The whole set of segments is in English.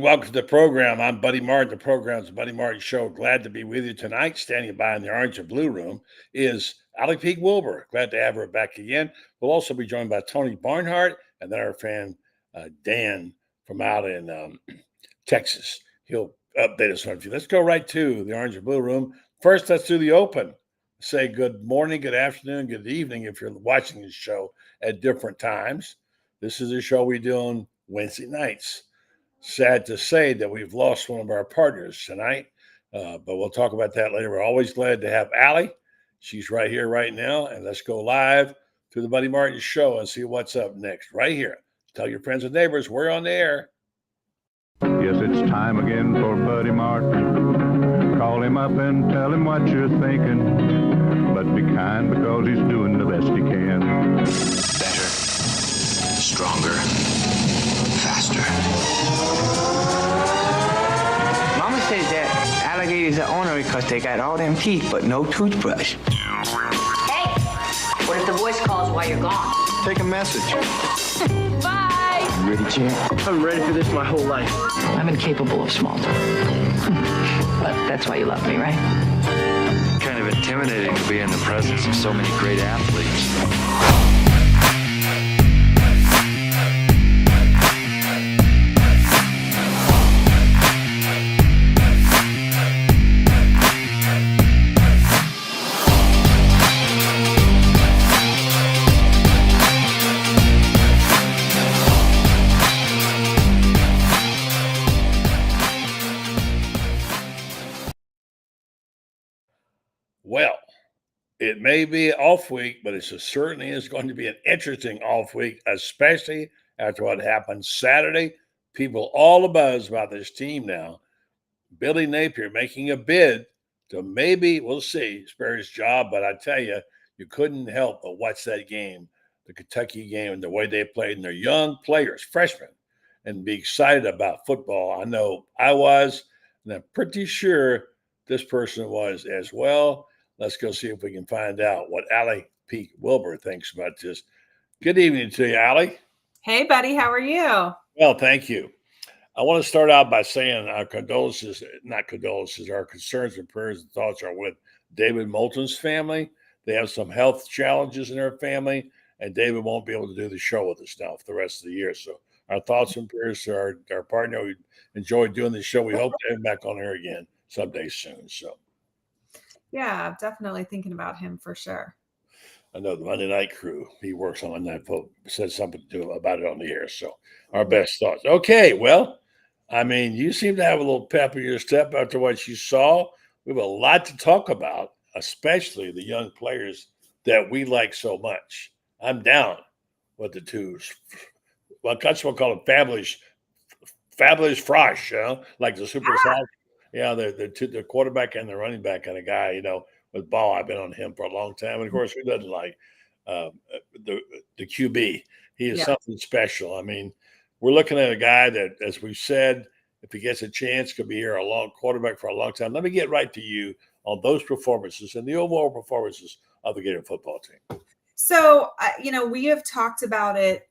welcome to the program. I'm Buddy Martin. The program's Buddy Martin Show. Glad to be with you tonight. Standing by in the orange and blue room is Ali Peek Wilbur. Glad to have her back again. We'll also be joined by Tony Barnhart and then our friend Dan from out in Texas. He'll update us on a few. Let's go right to the orange and blue room. First, let's do the open. Say good morning, good afternoon, good evening if you're watching this show at different times. This is a show we do on Wednesday nights. Sad to say that we've lost one of our partners tonight, but we'll talk about that later. We're always glad to have Ali. She's right here right now, and let's go live to the Buddy Martin Show and see what's up next right here. Tell your friends and neighbors we're on the air. Yes, it's time again for Buddy Martin. Call him up and tell him what you're thinking, but be kind because he's doing the best he can. Better, stronger, faster. Mama says that alligators are ornery because they got all them teeth but no toothbrush. Hey, what if the voice calls while you're gone? Take a message. Bye. You ready, champ? I'm ready for this my whole life. I'm incapable of small talk. But that's why you love me, right? Kind of intimidating to be in the presence of so many great athletes. Well, it may be an off week, but it certainly is going to be an interesting off week, especially after what happened Saturday. People all abuzz about this team now. Billy Napier making a bid to maybe, we'll see, spare his job, but I tell you, you couldn't help but watch that game, the Kentucky game, and the way they played, and their young players, freshmen, and be excited about football. I know I was, and I'm pretty sure this person was as well. Let's go see if we can find out what Ali Peek Wilbur thinks about this. Good evening to you, Ali. Hey, buddy. How are you? Well, thank you. I want to start out by saying our condolences, not condolences, our concerns and prayers and thoughts are with David Moulton's family. They have some health challenges in their family, and David won't be able to do the show with us now for the rest of the year. So our thoughts and prayers to our partner. We enjoyed doing the show. We hope to have him back on air again someday soon. So. Yeah, definitely thinking about him for sure. I know the Monday Night Crew, he works on Monday Night Football, said something to do about it on the air. So our best thoughts. Okay, well, I mean, you seem to have a little pep in your step after what you saw. We have a lot to talk about, especially the young players that we like so much. I'm down with the twos. Well, that's what we call them fabulous frosh, like the super size. Yeah, the quarterback and the running back and a guy, with ball. I've been on him for a long time. And, of course, who doesn't like the QB? He is something special. I mean, we're looking at a guy that, as we've said, if he gets a chance, could be here a long quarterback for a long time. Let me get right to you on those performances and the overall performances of the Gator football team. So, we have talked about it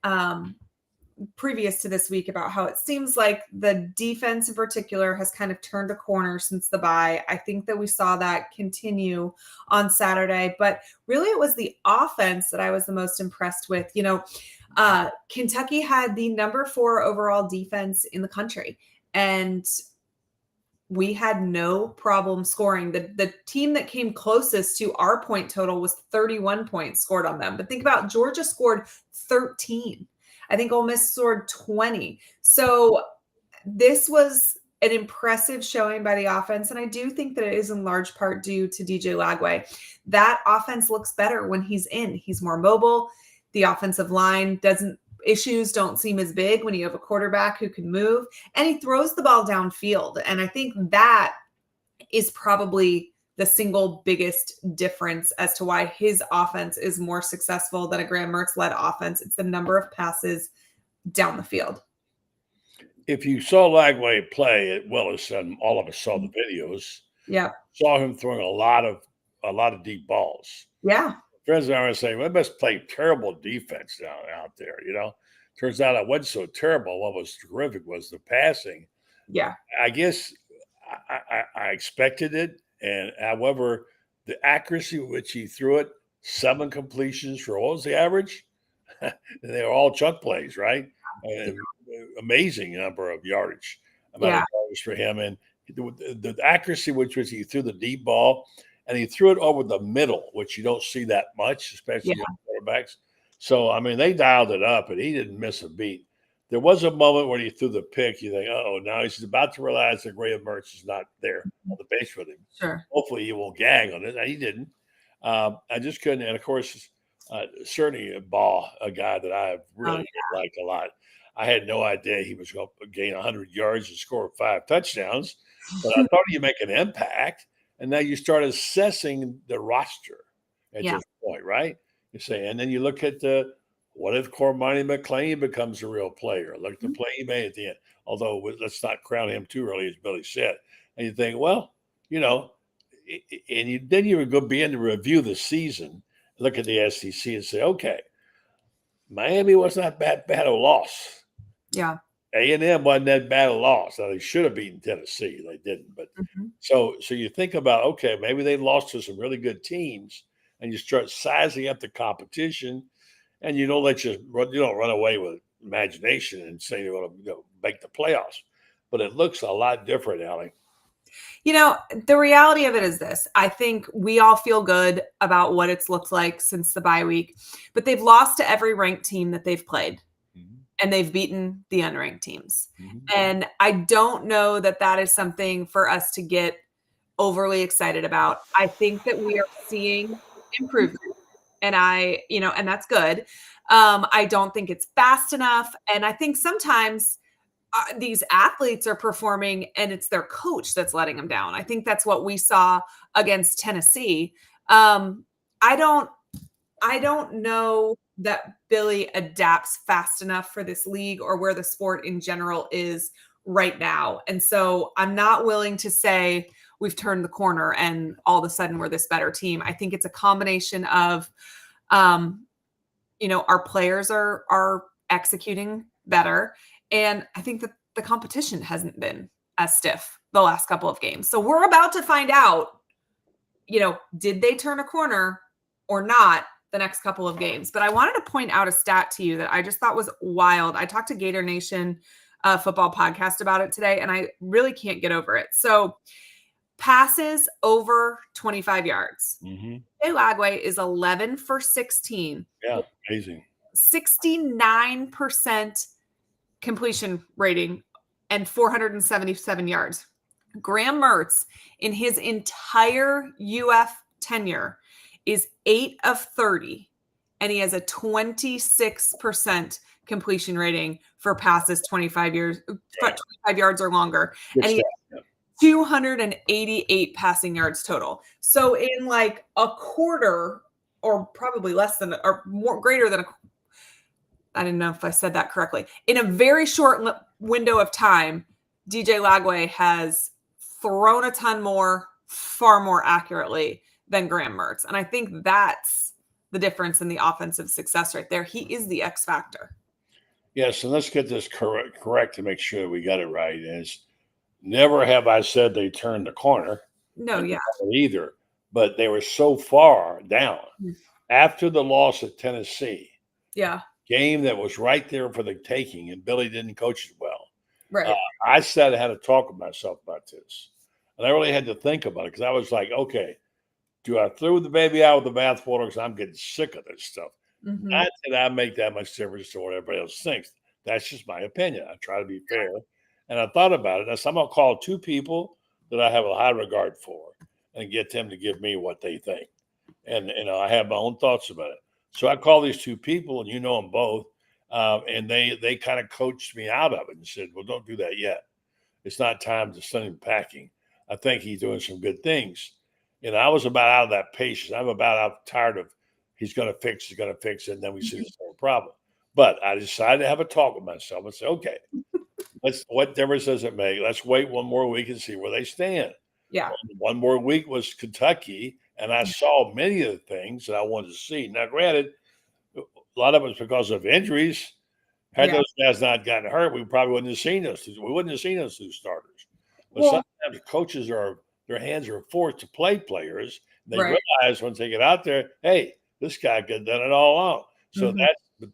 previous to this week about how it seems like the defense in particular has kind of turned a corner since the bye. I think that we saw that continue on Saturday, but really it was the offense that I was the most impressed with. Kentucky had the number 4 overall defense in the country, and we had no problem scoring. The team that came closest to our point total was 31 points scored on them. But think about Georgia scored 13. I think Ole Miss scored 20. So this was an impressive showing by the offense. And I do think that it is in large part due to DJ Lagway. That offense looks better when he's in. He's more mobile. The offensive line issues don't seem as big when you have a quarterback who can move. And he throws the ball downfield. And I think that is probably the single biggest difference as to why his offense is more successful than a Graham Mertz-led offense. It's the number of passes down the field. If you saw Lagway play at Willis, and all of us saw the videos, saw him throwing a lot of deep balls. Yeah. Friends of ours say, well, they must play terrible defense out there, Turns out it wasn't so terrible. What was terrific was the passing Yeah. I guess I expected it, and however, the accuracy with which he threw it, 7 completions for what was the average? They were all chuck plays, right? And amazing number of yardage, amount of yardage for him, and the accuracy with which he threw the deep ball, and he threw it over the middle, which you don't see that much, especially on quarterbacks. So I mean, they dialed it up, and he didn't miss a beat. There was a moment when he threw the pick. You think, oh, now he's about to realize that Graham Mertz is not there on the base with him. Sure. Hopefully, he won't gang on it. And he didn't. I just couldn't. And of course, certainly Ball, a guy that I really liked a lot. I had no idea he was going to gain 100 yards and score 5 touchdowns, but I thought he'd make an impact. And now you start assessing the roster at this point, right? You say, and then you look at what if Cormani McClain becomes a real player? Look at the play he made at the end. Although let's not crown him too early, as Billy said. And you think, well, and then you would go begin to review the season, look at the SEC, and say, okay, Miami was not that bad a loss. Yeah. A&M wasn't that bad a loss. Now, they should have beaten Tennessee. They didn't. But so you think about, okay, maybe they lost to some really good teams, and you start sizing up the competition, and you don't run away with imagination and say you're going to make the playoffs. But it looks a lot different, Ali. The reality of it is this. I think we all feel good about what it's looked like since the bye week, but they've lost to every ranked team that they've played, and they've beaten the unranked teams. And I don't know that is something for us to get overly excited about. I think that we are seeing improvement, and and that's good. I don't think it's fast enough. And I think sometimes these athletes are performing and it's their coach that's letting them down. I think that's what we saw against Tennessee. I don't know that Billy adapts fast enough for this league or where the sport in general is right now. And so I'm not willing to say we've turned the corner and all of a sudden we're this better team. I think it's a combination of, our players are executing better. And I think that the competition hasn't been as stiff the last couple of games. So we're about to find out, did they turn a corner or not the next couple of games? But I wanted to point out a stat to you that I just thought was wild. I talked to Gator Nation football podcast about it today, and I really can't get over it. So passes over 25 yards. Lagway is 11 for 16. Yeah, amazing. 69% completion rating and 477 yards. Graham Mertz in his entire UF tenure is 8 of 30, and he has a 26% completion rating for passes 25 yards or longer. And he has 288 passing yards total. So in like a quarter, or probably less than, or more greater than I didn't know if I said that correctly. In a very short window of time, DJ Lagway has thrown a ton more, far more accurately than Graham Mertz. And I think that's the difference in the offensive success right there. He is the X factor. Yes, and let's get this correct to make sure we got it right. Is never have I said they turned the corner. No, yeah. Either. But they were so far down after the loss at Tennessee. Yeah. Game that was right there for the taking, and Billy didn't coach it well. Right. I said I had to talk with myself about this. And I really had to think about it because I was like, okay, do I throw the baby out with the bathwater because I'm getting sick of this stuff? Not that I make that much difference to what everybody else thinks. That's just my opinion. I try to be fair. And I thought about it. I'm going to call 2 people that I have a high regard for and get them to give me what they think. And I have my own thoughts about it. So I called these 2 people, and you know them both, and they kind of coached me out of it and said, well, don't do that yet. It's not time to send him packing. I think he's doing some good things. And I was about out of that patience. I'm about tired of he's going to fix it, and then we see this whole problem. But I decided to have a talk with myself and say, okay, what difference does it make? Let's wait one more week and see where they stand. Yeah. One more week was Kentucky, and I saw many of the things that I wanted to see. Now, granted, a lot of it was because of injuries. Had those guys not gotten hurt, we probably wouldn't have seen those. We wouldn't have seen those two starters. But sometimes coaches their hands are forced to play players. They realize once they get out there, hey, this guy could have done it all out. So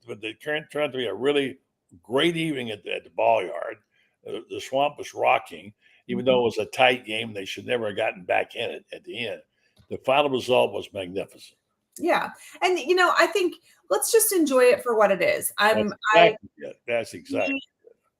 but the current turned out to be a really great evening at the ball yard. The swamp was rocking, even though it was a tight game. They should never have gotten back in it at the end. The final result was magnificent. Yeah. And, I think let's just enjoy it for what it is. That's exactly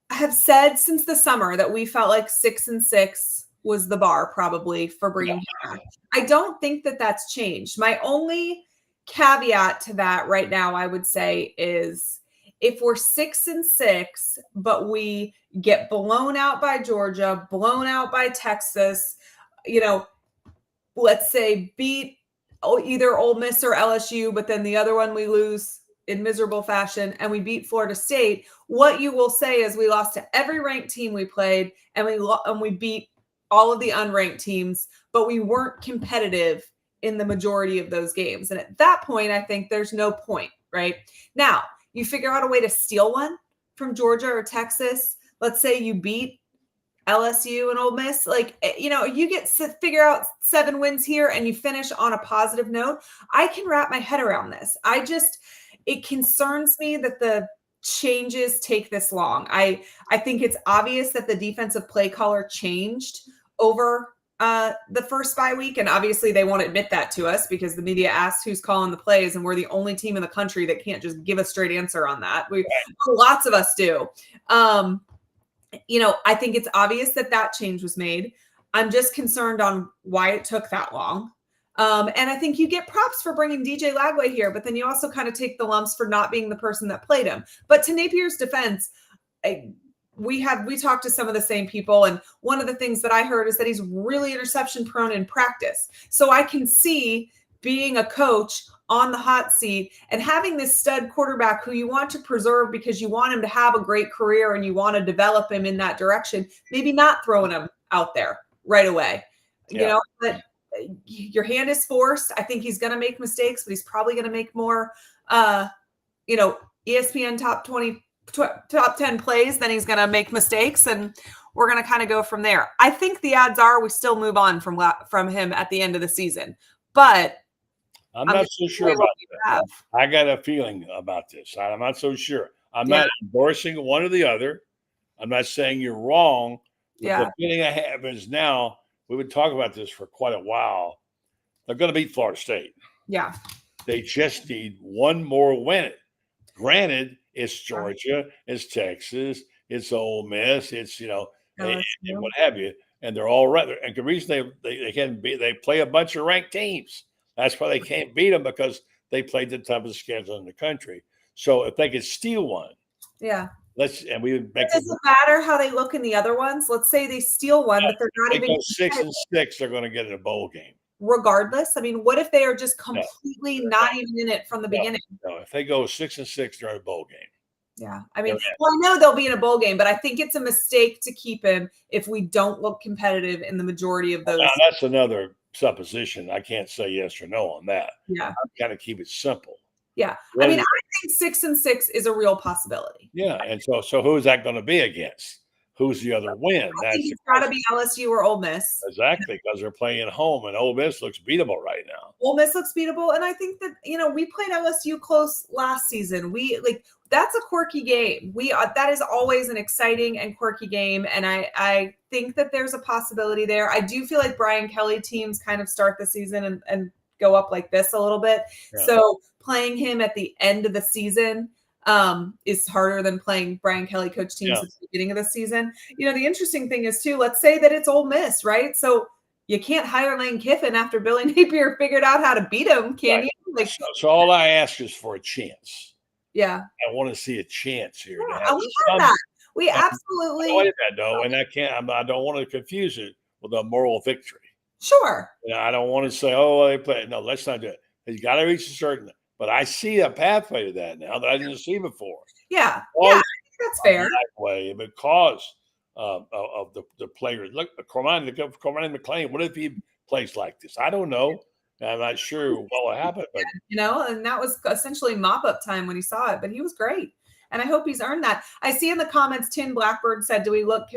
I have said since the summer that we felt like 6-6 was the bar probably for bringing him back. I don't think that that's changed. My only caveat to that right now, I would say, is if we're 6-6, but we get blown out by Georgia, blown out by Texas, let's say beat either Ole Miss or LSU, but then the other one we lose in miserable fashion, and we beat Florida State, what you will say is we lost to every ranked team we played, and we beat all of the unranked teams, but we weren't competitive in the majority of those games. And at that point, I think there's no point, right? Now, you figure out a way to steal one from Georgia or Texas. Let's say you beat LSU and Ole Miss, you figure out 7 wins here and you finish on a positive note. I can wrap my head around this. It concerns me that the changes take this long. I think it's obvious that the defensive play caller changed over the first bye week. And obviously they won't admit that to us because the media asks who's calling the plays, and we're the only team in the country that can't just give a straight answer on that. Lots of us do. I think it's obvious that change was made. I'm just concerned on why it took that long. And I think you get props for bringing DJ Lagway here, but then you also kind of take the lumps for not being the person that played him. But to Napier's defense, we talked to some of the same people, and one of the things that I heard is that he's really interception prone in practice. So I can see being a coach on the hot seat and having this stud quarterback who you want to preserve because you want him to have a great career and you want to develop him in that direction, maybe not throwing him out there right away. But your hand is forced. I think he's going to make mistakes, but he's probably going to make more, ESPN top 10 plays than he's going to make mistakes. And we're going to kind of go from there. I think the odds are we still move on from him at the end of the season, but I'm not so sure about that. I got a feeling about this. I'm not so sure. I'm not endorsing one or the other. I'm not saying you're wrong. But the feeling I have is now, we would talk about this for quite a while. They're going to beat Florida State. Yeah. They just need one more win. Granted, it's Georgia, it's Texas, it's Ole Miss, it's, and what have you. And they're all right. And the reason they play a bunch of ranked teams. That's why they can't beat them, because they played the toughest schedule in the country. So if they could steal one, does it matter how they look in the other ones? Let's say they steal one, but they're not even 6-6. They're going to get in a bowl game. Regardless, I mean, what if they are just completely not even in it from the beginning? No, if they go 6-6, they're in a bowl game. Yeah, I mean, I know they'll be in a bowl game, but I think it's a mistake to keep him if we don't look competitive in the majority of those. Now, that's another supposition. I can't say yes or no on that. Yeah, I'm kind of keep it simple. Yeah, I mean, I think 6-6 is a real possibility. Yeah, and so who is that going to be against? Who's the other win? I think it's got to be LSU or Ole Miss. Exactly, because they're playing at home, and Ole Miss looks beatable right now. Ole Miss looks beatable, and I think that we played LSU close last season. That's a quirky game. That is always an exciting and quirky game, and I think that there's a possibility there. I do feel like Brian Kelly teams kind of start the season and go up like this a little bit. Yeah. So playing him at the end of the season is harder than playing Brian Kelly coach teams at the beginning of the season. The interesting thing is too, let's say that it's Ole Miss, right? So you can't hire Lane Kiffin after Billy Napier figured out how to beat him, can you? So all I ask is for a chance. Yeah. I want to see a chance here. Yeah, we have that. We absolutely. I that though, and I don't want to confuse it with a moral victory. Sure. I don't want to say, they play. No, let's not do it. He's got to reach a certain. But I see a pathway to that now that I didn't see before. Yeah, I think that's fair. That way, because of the players. Look, Cormani McClain. What if he plays like this? I don't know. I'm not sure what will happen. But and that was essentially mop-up time when he saw it. But he was great. And I hope he's earned that. I see in the comments, Tin Blackbird said, do we look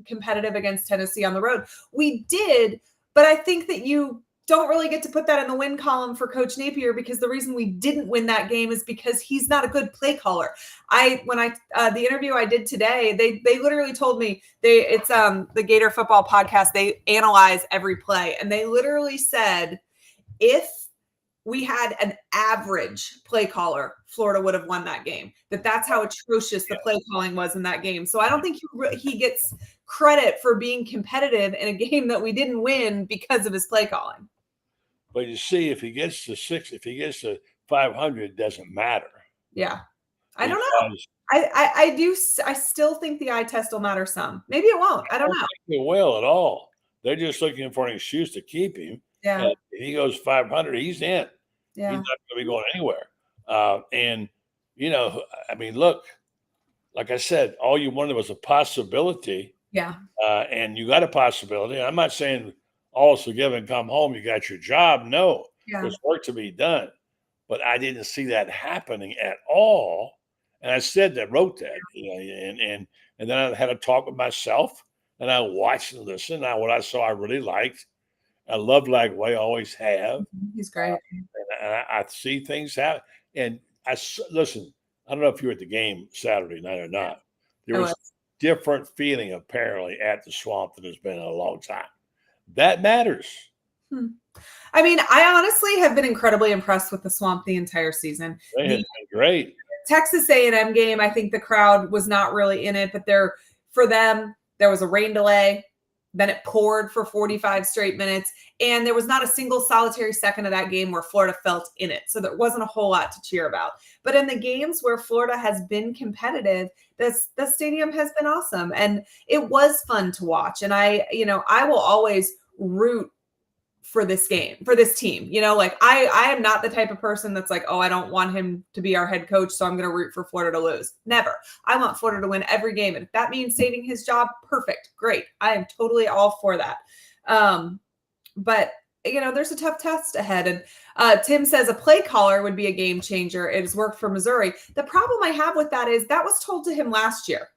competitive against Tennessee on the road? We did, but I think that you don't really get to put that in the win column for Coach Napier, because the reason we didn't win that game is because he's not a good play caller. The interview I did today, they literally told me it's the Gator Football Podcast. They analyze every play, and they literally said, if we had an average play caller, Florida would have won that game. That's how atrocious the play calling was in that game. So I don't think he gets credit for being competitive in a game that we didn't win because of his play calling. But you see, if he gets to 500, it doesn't matter. Yeah. I don't know. I still think the eye test will matter some. Maybe it won't. I don't know. Think it will at all. They're just looking for an excuse to keep him. Yeah. And if he goes 500, he's in. Yeah. He's not going to be going anywhere. And, I mean, look, like I said, all you wanted was a possibility. Yeah. And you got a possibility. I'm not saying all's forgiven, come home, you got your job. No, there's work to be done. But I didn't see that happening at all. And I wrote that, and then I had a talk with myself, and I watched and listened. Now, what I saw, I really liked. I love Lagway, always have. He's great. And I see things happen. And listen, I don't know if you were at the game Saturday night or not. There was a different feeling, apparently, at the Swamp than there's been in a long time. That matters. I mean, I honestly have been incredibly impressed with the Swamp the entire season. They have been great. Texas A&M game, I think the crowd was not really in it, but for them, there was a rain delay. Then it poured for 45 straight minutes, and there was not a single solitary second of that game where Florida felt in it. So there wasn't a whole lot to cheer about. But in the games where Florida has been competitive, the stadium has been awesome, and it was fun to watch. And I will always root for this game, for this team. I am not the type of person that's like, oh, I don't want him to be our head coach, so I'm going to root for Florida to lose. Never. I want Florida to win every game. And if that means saving his job, perfect. Great. I am totally all for that. But there's a tough test ahead. And Tim says a play caller would be a game changer. It has worked for Missouri. The problem I have with that is that was told to him last year.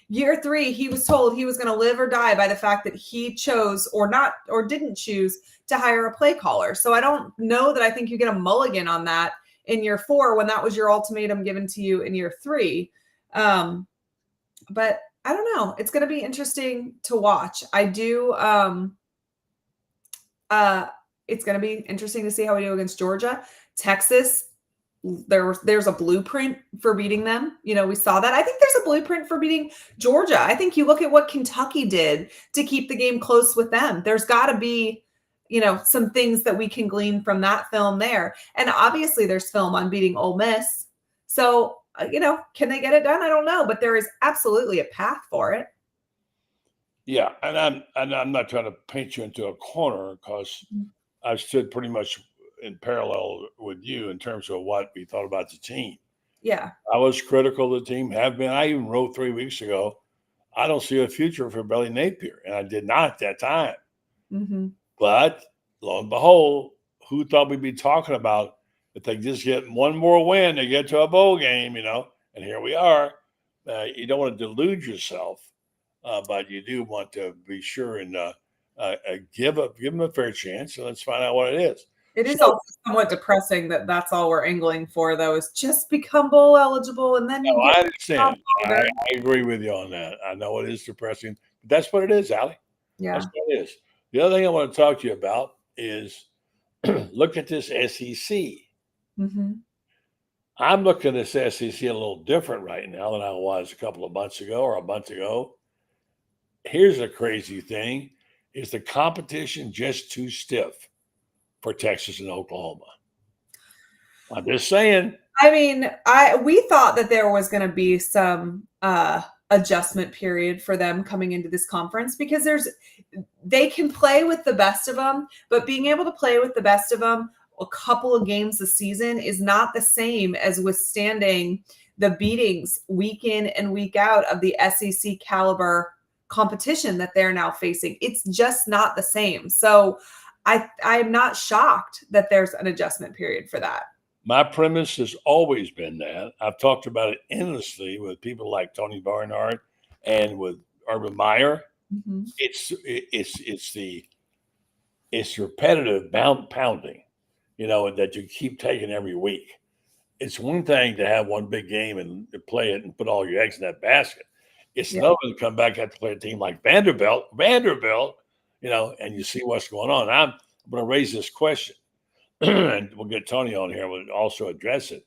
Year 3, he was told he was going to live or die by the fact that he chose or didn't choose to hire a play caller. So I don't know that I think you get a mulligan on that in year 4 when that was your ultimatum given to you in year 3. But I don't know. It's going to be interesting to watch. I do. It's going to be interesting to see how we do against Georgia. Texas, there's a blueprint for beating them. We saw that. I think there's a blueprint for beating Georgia. I think you look at what Kentucky did to keep the game close with them. There's got to be, some things that we can glean from that film there. And obviously there's film on beating Ole Miss. So, can they get it done? I don't know, but there is absolutely a path for it. Yeah. And I'm not trying to paint you into a corner, because I've stood pretty much in parallel with you in terms of what we thought about the team. Yeah. I was critical of the team, have been. I even wrote 3 weeks ago, I don't see a future for Billy Napier. And I did not at that time. Mm-hmm. But lo and behold, who thought we'd be talking about if they just get one more win, they get to a bowl game, and here we are. You don't want to delude yourself, but you do want to be sure and give them a fair chance, and let's find out what it is. It is also somewhat depressing that that's all we're angling for, though, is just become bowl eligible. And then I understand. I agree with you on that. I know it is depressing, but that's what it is, Ali. Yeah. That's what it is. The other thing I want to talk to you about is look at this SEC. Mm-hmm. I'm looking at this SEC a little different right now than I was a couple of months ago or a month ago. Here's a crazy thing. Is the competition just too stiff for Texas and Oklahoma? I'm just saying. I mean, we thought that there was going to be some adjustment period for them coming into this conference, because they can play with the best of them, but being able to play with the best of them a couple of games a season is not the same as withstanding the beatings week in and week out of the SEC caliber competition that they're now facing. It's just not the same. So I'm not shocked that there's an adjustment period for that. My premise has always been that. I've talked about it endlessly with people like Tony Barnhart and with Urban Meyer. Mhm. It's repetitive pounding, that you keep taking every week. It's one thing to have one big game and to play it and put all your eggs in that basket. It's Yeah. another to come back and play a team like Vanderbilt, and you see what's going on. I'm going to raise this question, and we'll get Tony on here. We'll also address it.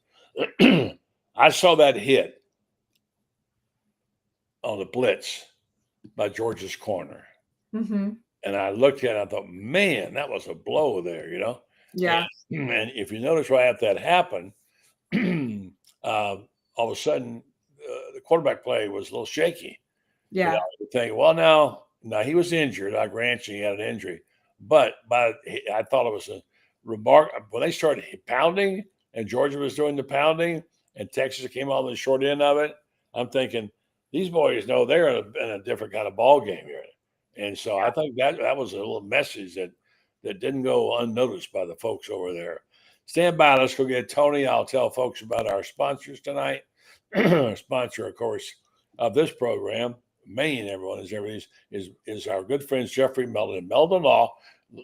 I saw that hit on the blitz by George's corner. Mm-hmm. And I looked at it, I thought, man, that was a blow there, Yeah. And if you notice right after that happened, all of a sudden, the quarterback play was a little shaky. Yeah. You think, well, now he was injured. I grant you, he had an injury, but I thought it was a remark when they started pounding, and Georgia was doing the pounding, and Texas came on the short end of it. I'm thinking these boys know they're in a different kind of ball game here, and so I think that was a little message that didn't go unnoticed by the folks over there. Stand by. Let's go get Tony. I'll tell folks about our sponsors tonight. Sponsor, of course, of this program, main everyone is our good friends Jeffrey Meldon and Meldon Law.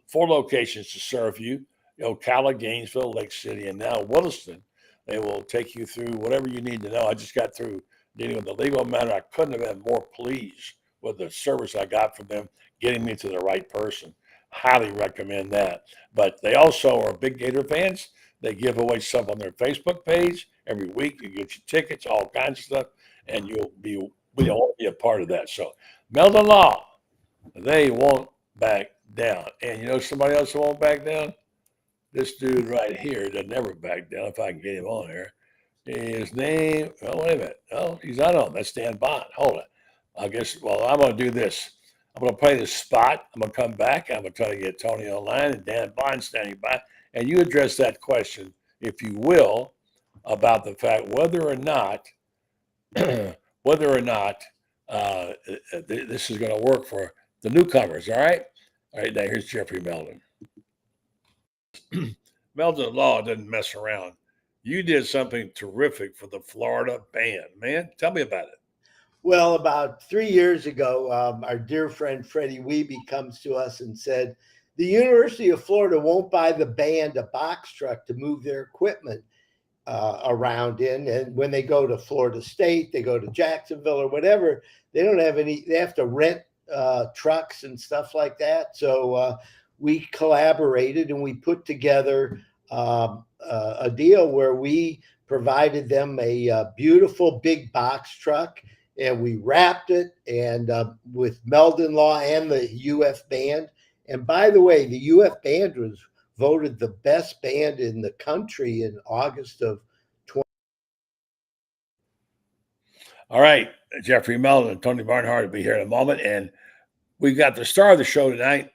4 locations to serve you: Ocala, Gainesville, Lake City, and now Williston. They will take you through whatever you need to know. I just got through dealing with the legal matter. I couldn't have been more pleased with the service I got from them, getting me to the right person. Highly recommend that. But they also are big Gator fans. They give away stuff on their Facebook page every week. You get your tickets, all kinds of stuff, and we want to be a part of that. So Meldon Law, they won't back down. And somebody else who won't back down? This dude right here that never back down, if I can get him on here. His name, wait a minute. Oh, he's not on. That's Dan Bond. Hold it. I guess, I'm going to do this. I'm going to play this spot. I'm going to come back. I'm going to try to get Tony online and Dan Bond standing by. And you address that question, if you will, about the fact whether or not this is going to work for the newcomers. All right. Now here's Jeffrey Meldon. Meldon Law didn't mess around. You did something terrific for the Florida band, man. Tell me about it. Well, about 3 years ago, our dear friend Freddie Wiebe comes to us and said, the University of Florida won't buy the band a box truck to move their equipment around in. And when they go to Florida State, they go to Jacksonville or whatever, they don't have any, they have to rent trucks and stuff like that. So we collaborated and we put together a deal where we provided them a beautiful big box truck, and we wrapped it and with Meldon Law and the UF band. And by the way, the UF band was voted the best band in the country in August of 20. All right, Jeffrey Meldon and Tony Barnhart will be here in a moment. And we've got the star of the show tonight.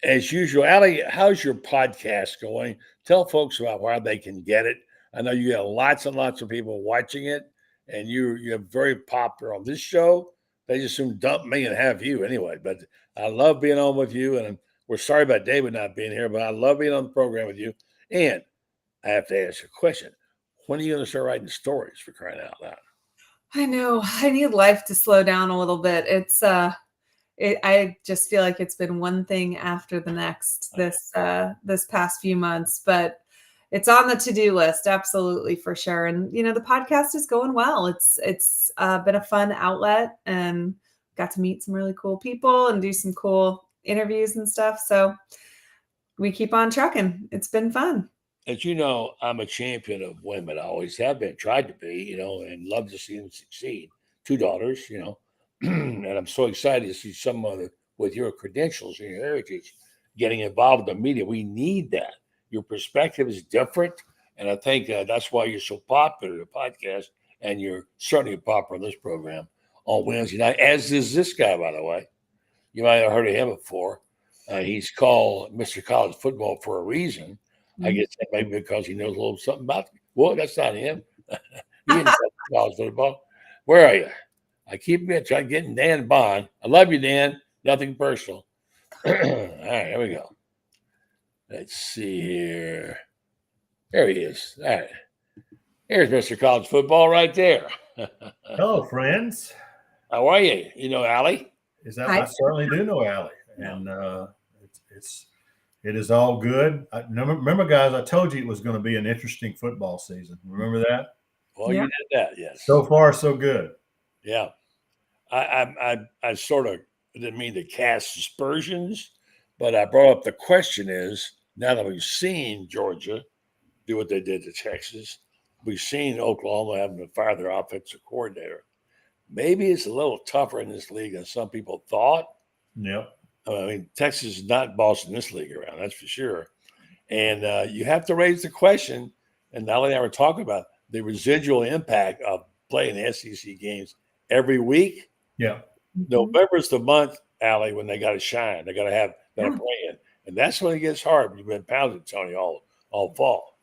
As usual, Ali, how's your podcast going? Tell folks about where they can get it. I know you got lots and lots of people watching it, and you're very popular on this show. They just soon dump me and have you anyway. But I love being on with you, and we're sorry about David not being here, but I love being on the program with you. And I have to ask you a question. When are you going to start writing stories, for crying out loud? I know. I need life to slow down a little bit. I just feel like it's been one thing after the next this past few months, but it's on the to-do list, absolutely, for sure. And the podcast is going well. It's been a fun outlet, and got to meet some really cool people and do some cool interviews and stuff. So we keep on trucking. It's been fun. As you know, I'm a champion of women. I always have been, tried to be, and love to see them succeed. 2 daughters, and I'm so excited to see someone with your credentials and your heritage getting involved in the media. We need that. Your perspective is different, and I think that's why you're so popular, the podcast, and you're certainly popular on this program on Wednesday night, as is this guy, by the way. You might have heard of him before. He's called Mr. College Football for a reason. Mm-hmm. I guess maybe because he knows a little something about it. Well, that's not him. He didn't know college football. Where are you? I keep trying getting Dan Bond. I love you, Dan. Nothing personal. All right, here we go. Let's see here. There he is. All right. Here's Mr. College Football right there. Hello, friends. How are you? You know Ali? I certainly do know Ali, and it is all good. Remember, guys, I told you it was going to be an interesting football season. Remember that? Well, you did that, yes. So far, so good. Yeah. I sort of didn't mean to cast aspersions, but I brought up the question is, now that we've seen Georgia do what they did to Texas, we've seen Oklahoma having to fire their offensive coordinator. Maybe it's a little tougher in this league than some people thought. Yep. I mean, Texas is not bossing this league around, that's for sure. And you have to raise the question, and Ali and I were talking about the residual impact of playing the SEC games every week. Yeah. November's the month, Ali, when they got to shine. They got to have that playing. And that's when it gets hard. You've been pounded, Tony, all fall.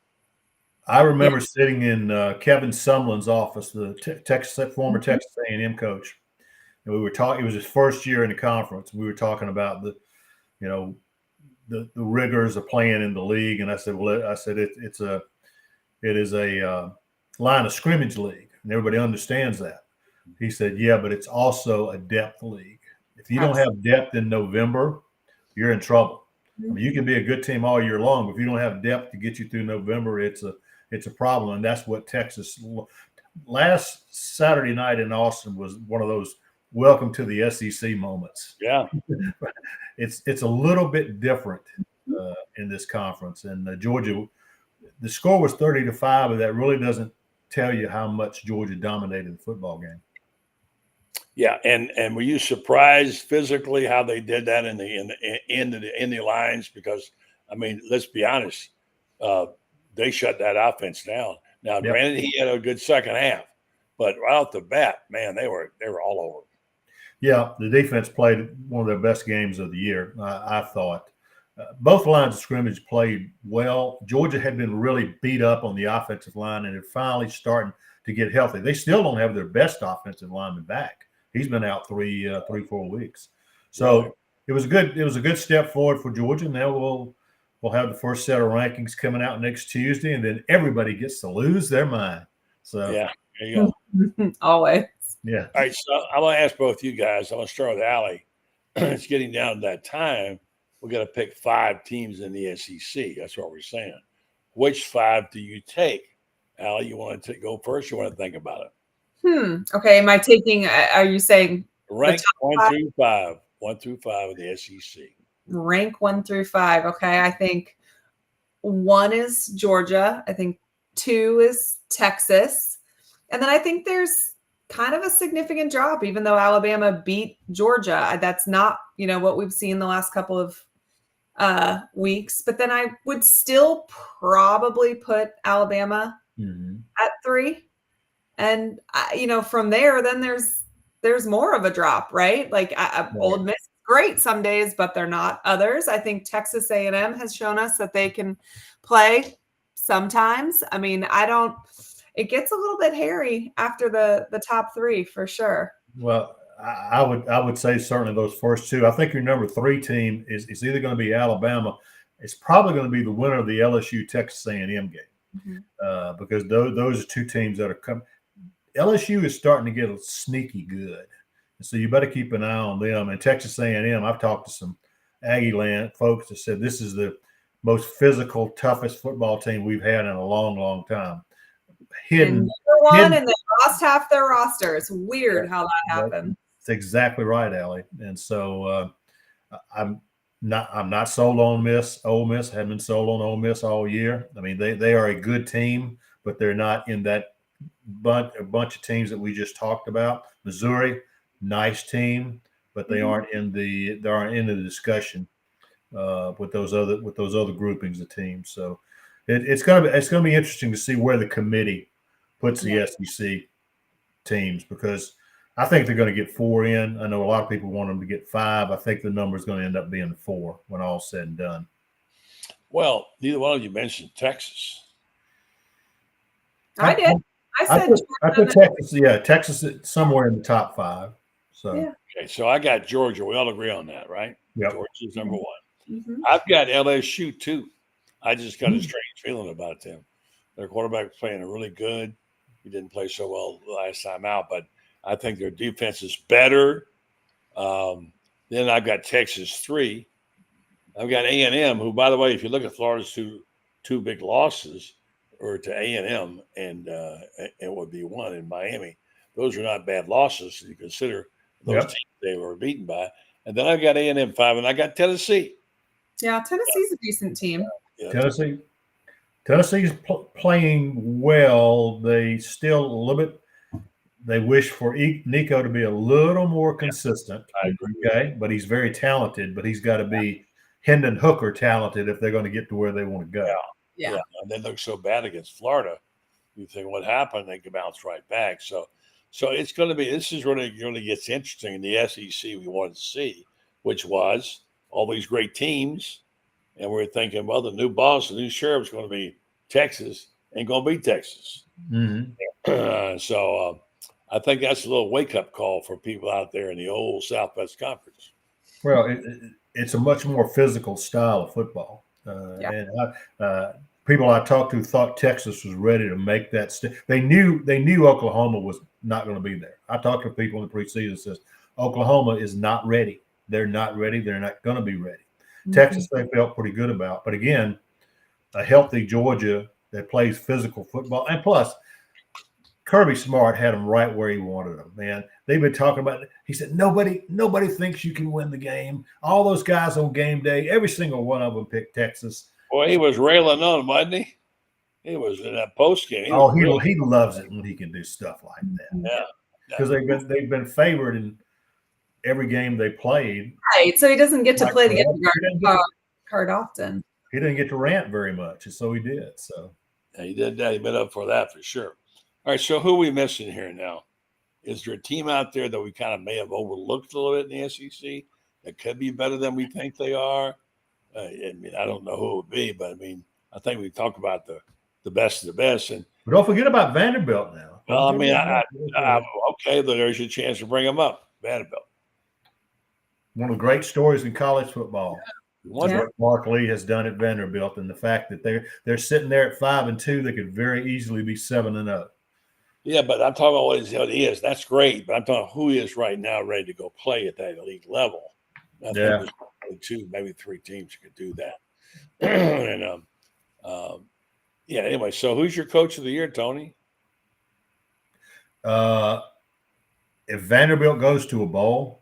I remember sitting in Kevin Sumlin's office, the former Texas A&M coach, and we were talking. It was his first year in the conference. We were talking about the rigors of playing in the league, and I said, it is a line of scrimmage league, and everybody understands that. He said, yeah, but it's also a depth league. If you don't have depth in November, you're in trouble. I mean, you can be a good team all year long, but if you don't have depth to get you through November, it's a problem. And that's what Texas last Saturday night in Austin was one of those welcome to the SEC moments. Yeah. It's a little bit different in this conference. And Georgia, the score was 30-5, but that really doesn't tell you how much Georgia dominated the football game. Yeah, and were you surprised physically how they did that in the lines? Because I mean, let's be honest, they shut that offense down. Now, granted, he had a good second half, but right off the bat, man, they were all over. Yeah, the defense played one of their best games of the year, I thought. Both lines of scrimmage played well. Georgia had been really beat up on the offensive line, and they're finally starting to get healthy. They still don't have their best offensive lineman back. He's been out 3-4 weeks. So it was a good step forward for Georgia. Now we'll have the first set of rankings coming out next Tuesday, and then everybody gets to lose their mind. So yeah, there you go. Always. Yeah. All right, so I'm gonna ask both you guys. I'm gonna start with Ali. It's getting down to that time. We're gonna pick 5 teams in the SEC. That's what we're saying. Which 5 do you take? Ali, you want to go first? You want to think about it? Okay. Am I taking? Are you saying rank 1 through 5? 1 through 5 in the SEC. Rank 1 through 5. Okay. I think 1 is Georgia. I think 2 is Texas, and then I think there's kind of a significant drop, even though Alabama beat Georgia. That's not what we've seen the last couple of weeks. But then I would still probably put Alabama at 3. And, from there, then there's more of a drop, right? Like Ole Miss is great some days, but they're not others. I think Texas A&M has shown us that they can play sometimes. I mean, it gets a little bit hairy after the top 3 for sure. Well, I would say certainly those first 2. I think your number 3 team is either going to be Alabama. It's probably going to be the winner of the LSU Texas A&M game because those are 2 teams that are coming. LSU is starting to get sneaky good, and so you better keep an eye on them. And Texas A&M, I've talked to some Aggie land folks that said this is the most physical, toughest football team we've had in a long, long time. And and they lost half their roster. It's weird how that happened. That's exactly right, Allie. And so I'm not sold on Miss. Ole Miss. Haven't been sold on Ole Miss all year. I mean, they are a good team, but they're not in that bunch of teams that we just talked about. Missouri, nice team, but they aren't in the discussion with those other groupings of teams. So it's gonna be interesting to see where the committee puts the SEC teams, because I think they're going to get 4 in. I know a lot of people want them to get 5. I think the number is going to end up being 4 when all's said and done. Well, neither one of you mentioned Texas. I did. I put Texas. Yeah, Texas is somewhere in the top 5. So okay, so I got Georgia. We all agree on that, right? Yeah, Georgia's number 1. I've got LSU too. I just got a strange feeling about them. Their quarterback was playing really good. He didn't play so well last time out, but I think their defense is better. Then I've got Texas 3. I've got A&M, who, by the way, if you look at Florida's two big losses, or to A&M and it would be one in Miami. Those are not bad losses. You consider those teams they were beaten by. And then I've got A&M 5, and I got Tennessee. Yeah, Tennessee's a decent team. Yeah. Tennessee's playing well. They still a little bit. They wish for Nico to be a little more consistent. I agree. Okay, but he's very talented. But he's got to be Hendon Hooker talented if they're going to get to where they want to go. Yeah. And they look so bad against Florida. You think what happened? They can bounce right back. So it's going to be. This is really gets interesting in the SEC. We wanted to see, which was all these great teams, and we're thinking, well, the new boss, the new sheriff's going to be Texas, ain't going to be Texas. Mm-hmm. So I think that's a little wake up call for people out there in the old Southwest Conference. Well, it's a much more physical style of football. And people I talked to thought Texas was ready to make that step. They knew Oklahoma was not going to be there. I talked to people in the preseason that says Oklahoma is not ready. They're not ready. They're not going to be ready. Mm-hmm. Texas, they felt pretty good about. But again, a healthy Georgia that plays physical football. And plus, Kirby Smart had them right where he wanted them, man. They've been talking about it. He said, nobody thinks you can win the game. All those guys on game day, every single one of them picked Texas. Boy, he was railing on, wasn't he? He was in that post game. He loves it when he can do stuff like that. Yeah. Because they've been favored in every game they played. Right. So he doesn't get to play the card often. He didn't get to rant very much, and so he did. So yeah, he did that. He been up for that for sure. All right, so who are we missing here now? Is there a team out there that we kind of may have overlooked a little bit in the SEC that could be better than we think they are? I mean, I don't know who it would be, but I mean, I think we talk about the best of the best. But don't forget about Vanderbilt now. Well, I mean, okay, there's your chance to bring them up. Vanderbilt. One of the great stories in college football. What Mark Lee has done at Vanderbilt, and the fact that they're sitting there at 5-2, they could very easily be 7-0. Yeah, but I'm talking about what he is. That's great, but I'm talking who he is right now, ready to go play at that elite level. I think there's probably 2, maybe 3 teams who could do that. And anyway, so who's your coach of the year, Tony? If Vanderbilt goes to a bowl,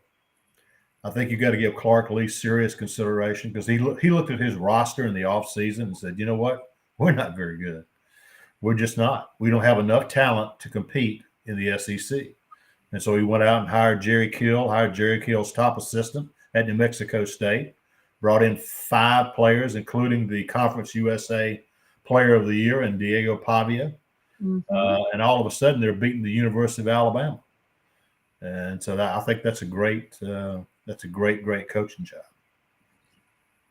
I think you got to give Clark Lee serious consideration, because he looked at his roster in the offseason and said, you know what? We're not very good. We're just not. We don't have enough talent to compete in the SEC. And so he went out and hired Jerry Kill's top assistant at New Mexico State, brought in 5 players, including the Conference USA Player of the Year and Diego Pavia. Mm-hmm. And all of a sudden they're beating the University of Alabama. And so I think that's a great coaching job.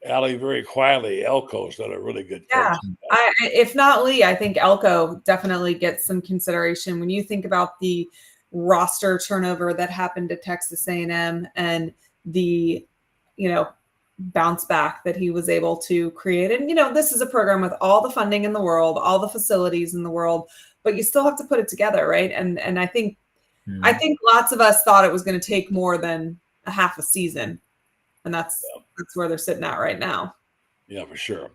Ali, very quietly, Elko's done a really good coach. Yeah, if not Lee, I think Elko definitely gets some consideration. When you think about the roster turnover that happened at Texas A&M and the, bounce back that he was able to create. And, this is a program with all the funding in the world, all the facilities in the world, but you still have to put it together, right? And I think lots of us thought it was going to take more than a half a season. And that's where they're sitting at right now. Yeah, for sure.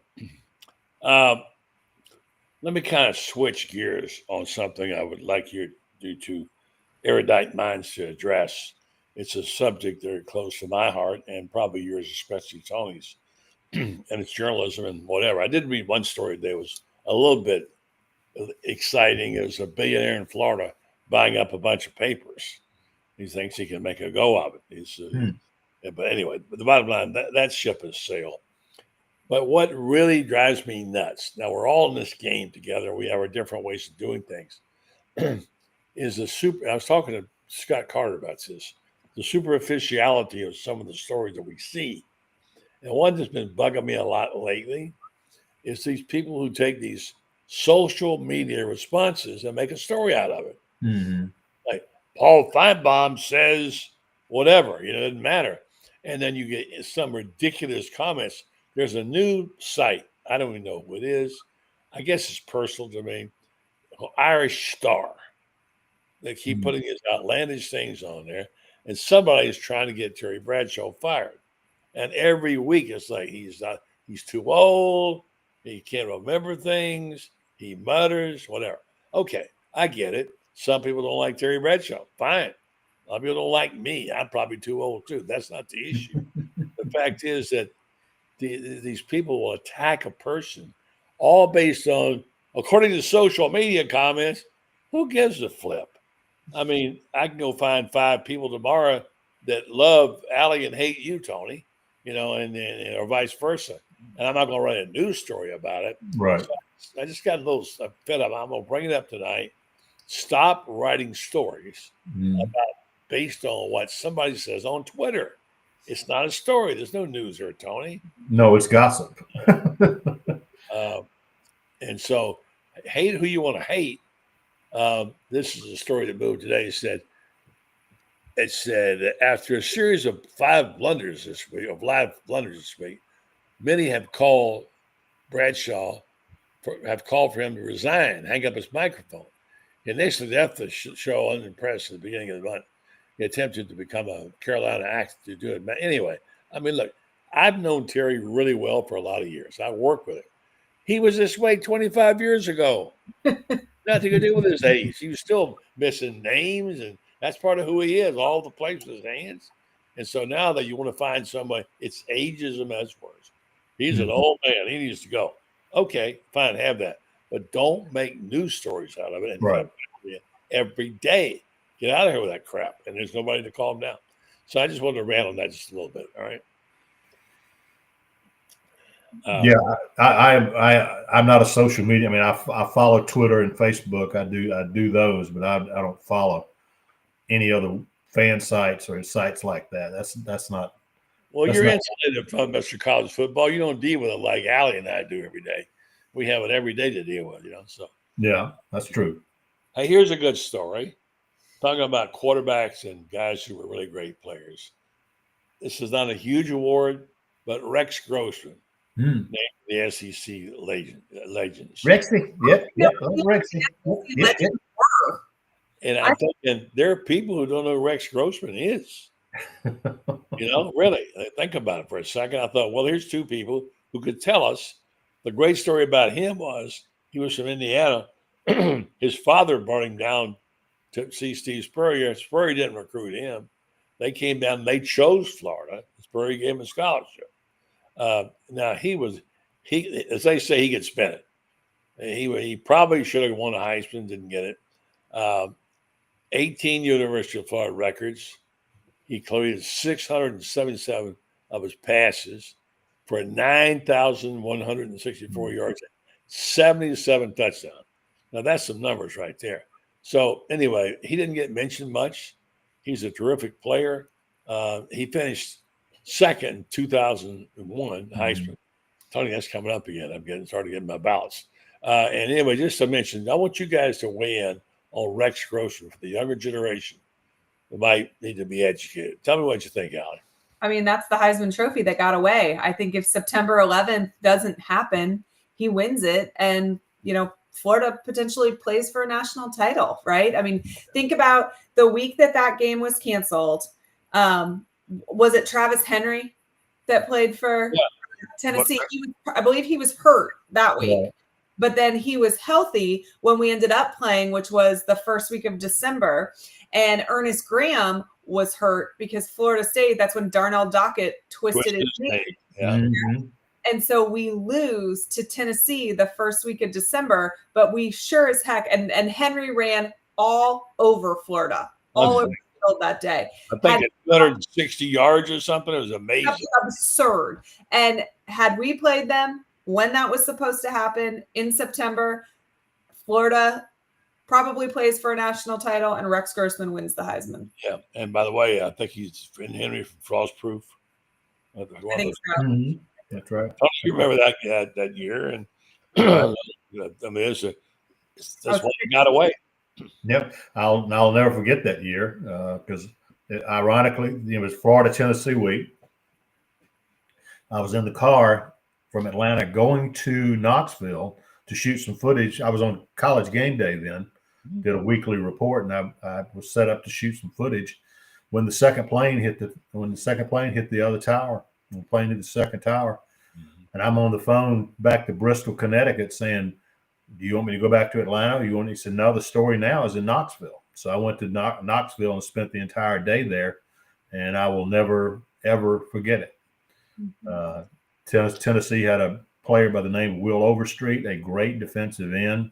Let me kind of switch gears on something I would like you to erudite minds to address. It's a subject very close to my heart and probably yours, especially Tony's, and it's journalism and whatever. I did read one story today. It was a little bit exciting. It was a billionaire in Florida buying up a bunch of papers. He thinks he can make a go of it. But anyway, the bottom line, that ship has sailed. But what really drives me nuts, now we're all in this game together. We have our different ways of doing things. I was talking to Scott Carter about this, the superficiality of some of the stories that we see. And one that's been bugging me a lot lately is these people who take these social media responses and make a story out of it. Mm-hmm. Like Paul Feinbaum says whatever, it doesn't matter. And then you get some ridiculous comments. There's a new site. I don't even know who it is. I guess it's personal to me. Irish Star. They keep putting these outlandish things on there, and somebody's trying to get Terry Bradshaw fired. And every week it's like he's too old, he can't remember things, he mutters, whatever. Okay, I get it. Some people don't like Terry Bradshaw. Fine. A lot of people don't like me. I'm probably too old too. That's not the issue. The fact is that these people will attack a person all based on, according to social media comments, who gives a flip? I mean, I can go find 5 people tomorrow that love Ali and hate you, Tony, and or vice versa. And I'm not going to write a news story about it. Right. So I just got a little fed up. I'm going to bring it up tonight. Stop writing stories about based on what somebody says on Twitter. It's not a story. There's no news here, Tony. No, it's gossip. And so hate who you want to hate. This is a story that moved today. It said after a series of 5 blunders this week, many have called Bradshaw for him to resign, hang up his microphone. He initially left the show unimpressed at the beginning of the month. He attempted to become a Carolina actor to do it. Anyway, I mean, look, I've known Terry really well for a lot of years. I worked with him. He was this way 25 years ago. Nothing to do with his age. He was still missing names, and that's part of who he is, all the plays with his hands. And so now that you want to find somebody, it's ageism as worse. He's an old man. He needs to go. Okay, fine, have that. But don't make news stories out of it and every day. Get out of here with that crap. And there's nobody to calm down. So I just wanted to rant on that just a little bit. All right. I'm not a social media. I mean, I follow Twitter and Facebook. I do those, but I don't follow any other fan sites or sites like that. That's not. Well, you're insulated from Mr. College football. You don't deal with it like Ali and I do every day. We have it every day to deal with, So yeah, that's true. Hey, here's a good story. Talking about quarterbacks and guys who were really great players. This is not a huge award, but Rex Grossman. Named the SEC legends. Rexy, yep, Rexy. Yep. And I'm thinking there are people who don't know who Rex Grossman is. Really. Think about it for a second. I thought, well, here's 2 people who could tell us. The great story about him was he was from Indiana. His father brought him down to see Steve Spurrier. Spurrier didn't recruit him. They came down. They chose Florida. Spurrier gave him a scholarship. Now as they say, he gets spent it. He probably should have won a Heisman, didn't get it. 18 University of Florida records. He completed 677 of his passes for 9,164 yards, 77 touchdowns. Now that's some numbers right there. So anyway, he didn't get mentioned much. He's a terrific player. He finished second in 2001 Heisman. Tony, that's coming up again. I'm starting getting my ballots. And anyway, just to mention, I want you guys to weigh in on Rex Grossman for the younger generation who might need to be educated. Tell me what you think, Ali. I mean, that's the Heisman Trophy that got away. I think if September 11th doesn't happen, he wins it. And, Florida potentially plays for a national title, right? I mean, think about the week that game was canceled. Was it Travis Henry that played for Tennessee? I believe he was hurt that week, but then he was healthy when we ended up playing, which was the first week of December. And Ernest Graham was hurt because Florida State, that's when Darnell Dockett twisted his knee. Yeah. Mm-hmm. And so we lose to Tennessee the first week of December, but we sure as heck, and Henry ran all over Florida, all over the field that day. I think 260 yards or something. It was amazing. That was absurd. And had we played them when that was supposed to happen in September, Florida probably plays for a national title, and Rex Grossman wins the Heisman. Yeah. And by the way, I think he's in Henry from Frost Proof. I think so. Mm-hmm. That's right. You remember that year, and I mean, that's why he got away. Yep, I'll never forget that year because ironically, it was Florida Tennessee week. I was in the car from Atlanta going to Knoxville to shoot some footage. I was on College Game Day then, did a weekly report, and I was set up to shoot some footage when the second plane hit the other tower. The plane hit the second tower, and I'm on the phone back to Bristol, Connecticut, saying, "Do you want me to go back to Atlanta? He said, "No, the story now is in Knoxville." So I went to Knoxville and spent the entire day there, and I will never ever forget it. Tennessee had a player by the name of Will Overstreet, a great defensive end.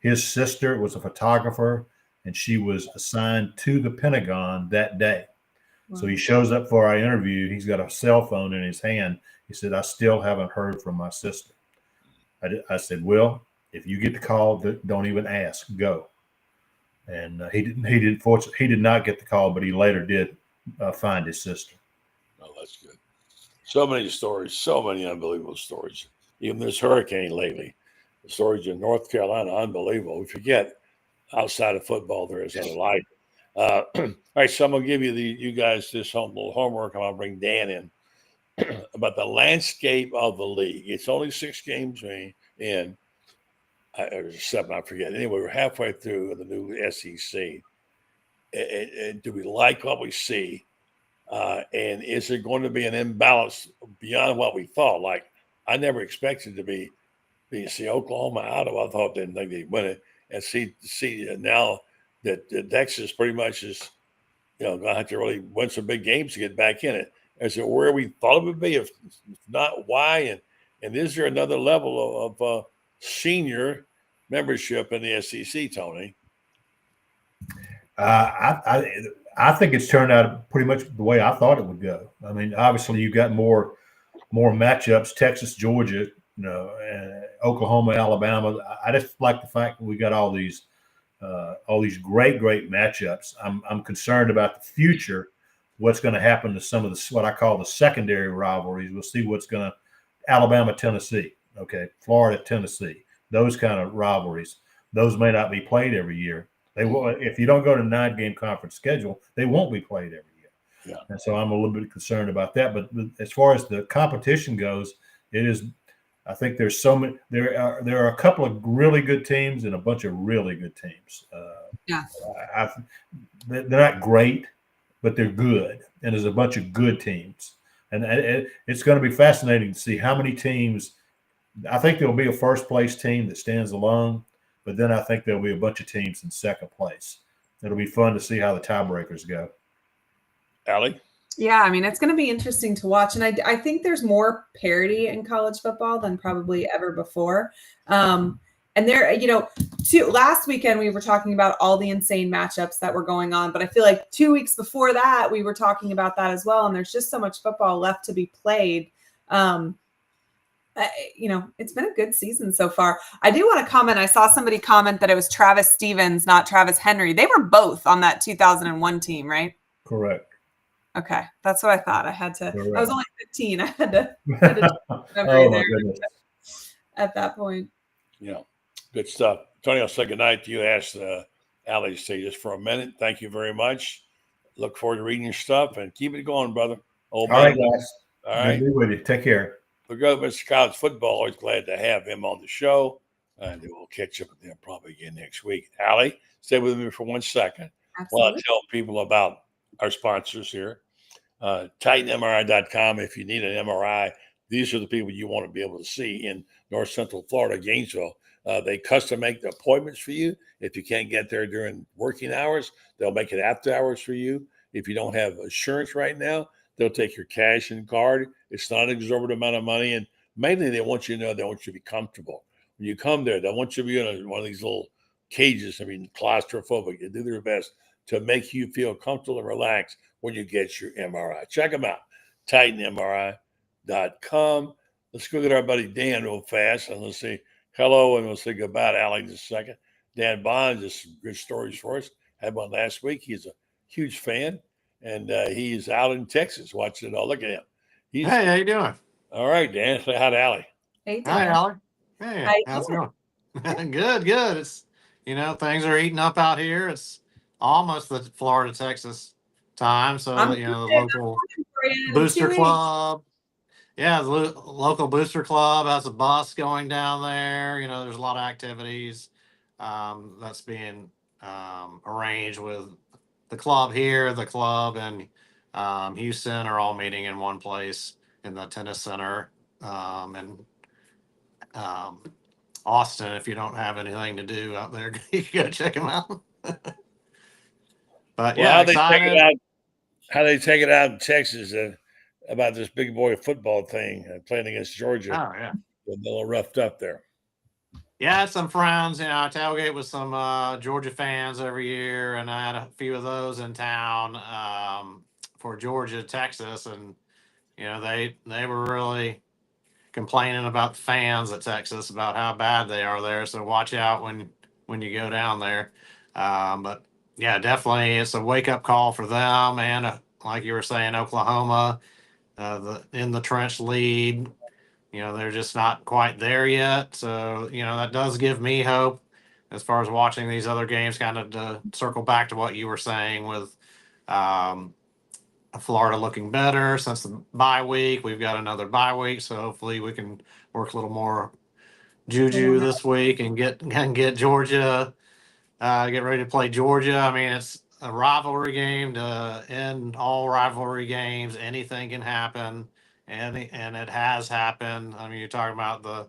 His sister was a photographer, and she was assigned to the Pentagon that day. Wow. So he shows up for our interview. He's got a cell phone in his hand. He said, "I still haven't heard from my sister." I said, "Will, if you get the call, don't even ask. Go." And he did not get the call, but he later did find his sister. Oh, that's good. So many stories, so many unbelievable stories. Even this hurricane lately, the stories in North Carolina, unbelievable. We forget outside of football there is other life. All right, so I'm gonna give you guys this little homework. I'm gonna bring Dan in about the landscape of the league. It's only 6 games in. Or 7, I forget. Anyway, we're halfway through the new SEC. And do we like what we see? And is there going to be an imbalance beyond what we thought? Like, I never expected to see Oklahoma out of. I thought didn't think they'd win it, and see now that Texas pretty much is, going to have to really win some big games to get back in it. Is it where we thought it would be? If not, why? And is there another level of senior membership in the SEC, Tony? I think it's turned out pretty much the way I thought it would go. I mean, obviously you've got more matchups, Texas, Georgia, Oklahoma, Alabama. I just like the fact that we got all these great matchups. I'm concerned about the future, what's going to happen to some of the what I call the secondary rivalries. We'll see what's going to Alabama, Tennessee, okay, Florida, Tennessee, those kind of rivalries. Those may not be played every year. They will, if you don't go to 9-game conference schedule, they won't be played every year. Yeah. And so I'm a little bit concerned about that. But as far as the competition goes, it is. I think there's so many. There are a couple of really good teams and a bunch of really good teams. They're not great, but they're good. And there's a bunch of good teams. And it's going to be fascinating to see how many teams. I think there'll be a first place team that stands alone. But then I think there'll be a bunch of teams in second place. It'll be fun to see how the tiebreakers go. Ali? Yeah, I mean, it's going to be interesting to watch. And I think there's more parity in college football than probably ever before. And there, last weekend we were talking about all the insane matchups that were going on. But I feel like 2 weeks before that, we were talking about that as well. And there's just so much football left to be played. It's been a good season so far. I do want to comment. I saw somebody comment that it was Travis Stevens, not Travis Henry. They were both on that 2001 team, right? Correct. Okay. That's what I thought. I had to. Correct. I was only 15. I had to oh, my goodness. At that point. Yeah. Good stuff. Tony, I'll say goodnight to you. Ask Ali to stay just for a minute. Thank you very much. Look forward to reading your stuff and keep it going, brother. All right, guys. All right. Good with you. Take care. We'll go to Mr. College Football. Always glad to have him on the show. And we'll catch up with him probably again next week. Ali, stay with me for 1 second. While I tell people about our sponsors here. TitanMRI.com. If you need an MRI, these are the people you want to be able to see in North Central Florida, Gainesville. They custom make the appointments for you. If you can't get there during working hours, they'll make it after hours for you. If you don't have insurance right now, they'll take your cash and card. It's not an exorbitant amount of money. And mainly they want you to know, they want you to be comfortable. When you come there, they want you to be in one of these little cages. I mean, claustrophobic. They do their best to make you feel comfortable and relaxed when you get your MRI. Check them out, TitanMRI.com. Let's go get our buddy Dan real fast, and let's say hello, and we'll say goodbye to Ali in just a second. Dan Bond, just some good stories for us. Had one last week. He's a huge fan. And he's out in Texas watching it all. Look at him. Hey, how you doing? All right, Dan. Say hi to Ali. Hey, Dan. Hi, Ali. Hey, how's it going? Good. It's, things are heating up out here. It's almost the Florida, Texas time. So, the local booster club Yeah, the local booster club has a bus going down there. You know, there's a lot of activities that's being arranged with the club here, the club and Houston are all meeting in one place in the tennis center. And Austin, if you don't have anything to do out there, you gotta check them out. But Well, yeah, excited. how they take it out in Texas about this big boy football thing playing against Georgia. Oh yeah. A little roughed up there. Yeah, I had some friends, you know, I tailgate with some Georgia fans every year, and I had a few of those in town for Georgia, Texas, and you know, they were really complaining about the fans at Texas about how bad they are there. So watch out when you go down there. But yeah, definitely, it's a wake up call for them, and like you were saying, Oklahoma, the in the trench lead. You know, they're just not quite there yet. So, you know, that does give me hope as far as watching these other games, kind of to circle back to what you were saying with um, Florida looking better since the bye week. We've got another bye week. So hopefully we can work a little more juju this week and get Georgia, get ready to play Georgia. I mean, it's a rivalry game to end all rivalry games. Anything can happen, and it has happened. I mean, you're talking about the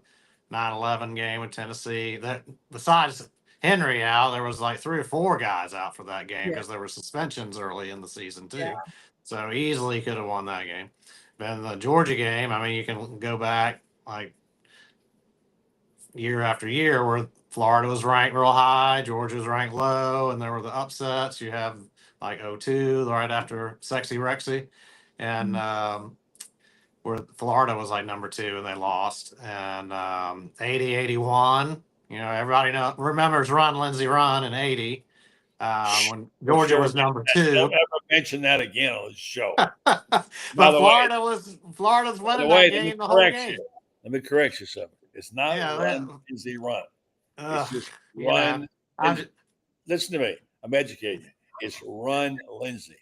9/11 game with Tennessee. That besides Henry out, there was like 3 or 4 guys out for that game because there were suspensions early in the season too. Yeah. So easily could have won that game. Then the Georgia game, I mean, you can go back like year after year where Florida was ranked real high, Georgia was ranked low, and there were the upsets. You have like 02, right after Sexy Rexy, and where Florida was like number 2 and they lost. And 80, 81, you know, everybody remembers Run, Lindsey Run in 80 when Georgia was number 2. Don't ever mention that again on the show. But Florida's winning that game the whole game. Let me correct you something. It's not Run, Lindsey Run. It's just Run. Listen to me. I'm educated. It's Run, Lindsey.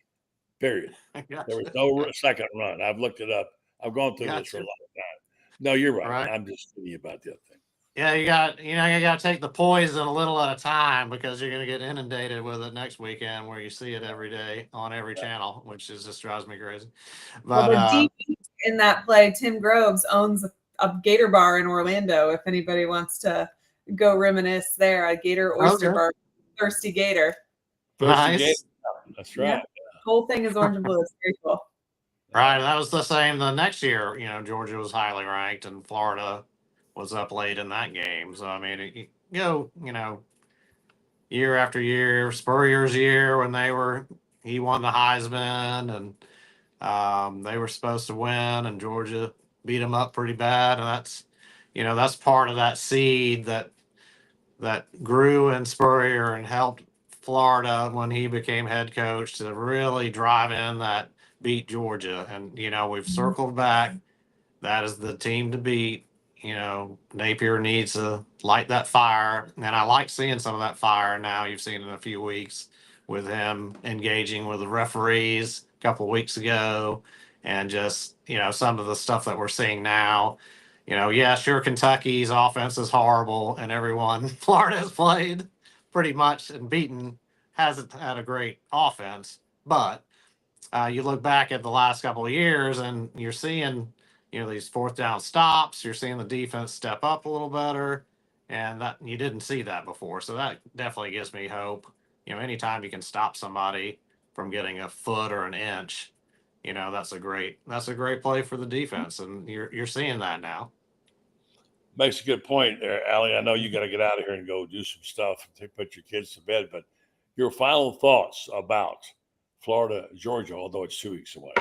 Period. There was no second run. I've looked it up. I've gone through this for a long time. No, you're right. I'm just kidding about the other thing. Yeah, you got to take the poison a little at a time because you're going to get inundated with it next weekend where you see it every day on every channel, which just drives me crazy. But the defense in that play, Tim Groves owns a Gator bar in Orlando. If anybody wants to go reminisce there, a Gator oyster bar, Thirsty Gator. Nice. Gator. That's right. Yeah. The whole thing is orange and blue. It's very cool. Right. That was the same the next year. You know, Georgia was highly ranked and Florida was up late in that game. So, I mean, you know, year after year, Spurrier's year when he won the Heisman and they were supposed to win and Georgia beat them up pretty bad. And that's part of that seed that grew in Spurrier and helped Florida when he became head coach to really drive in that beat Georgia. And, you know, we've circled back. That is the team to beat. You know, Napier needs to light that fire. And I like seeing some of that fire now. You've seen in a few weeks with him engaging with the referees a couple of weeks ago. And just, you know, some of the stuff that we're seeing now. You know, yeah, sure, Kentucky's offense is horrible, and everyone Florida has played pretty much and beaten hasn't had a great offense. But you look back at the last couple of years, and you're seeing, you know, these 4th down stops. You're seeing the defense step up a little better, and that you didn't see that before. So that definitely gives me hope. You know, anytime you can stop somebody from getting a foot or an inch, you know, that's a great play for the defense, and you're seeing that now. Makes a good point there, Ali. I know you got to get out of here and go do some stuff and put your kids to bed, but your final thoughts about Florida, Georgia, although it's 2 weeks away.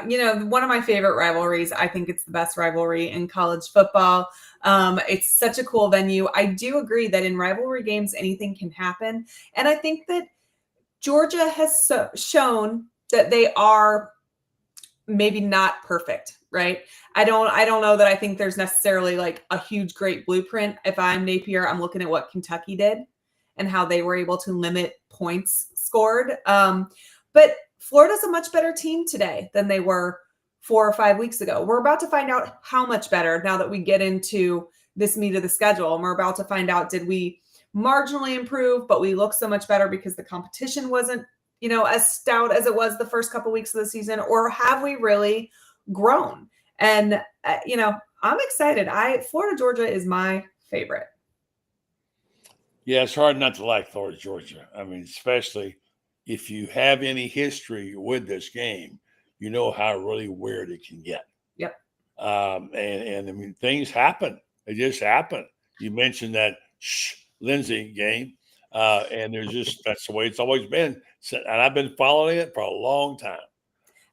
You know, one of my favorite rivalries. I think it's the best rivalry in college football. It's such a cool venue. I do agree that in rivalry games, anything can happen. And I think that Georgia has shown that they are maybe not perfect, right? I don't know that I think there's necessarily like a huge, great blueprint. If I'm Napier, I'm looking at what Kentucky did and how they were able to limit points scored. But Florida's a much better team today than they were 4 or 5 weeks ago. We're about to find out how much better now that we get into this meat of the schedule. And we're about to find out, did we marginally improve, but we look so much better because the competition wasn't, as stout as it was the first couple weeks of the season, or have we really grown? And, I'm excited. Florida, Georgia is my favorite. Yeah, it's hard not to like Florida, Georgia. I mean, especially if you have any history with this game, you know how really weird it can get. Yep. And I mean, things happen. They just happen. You mentioned that Lindsay game, and that's the way it's always been. And I've been following it for a long time.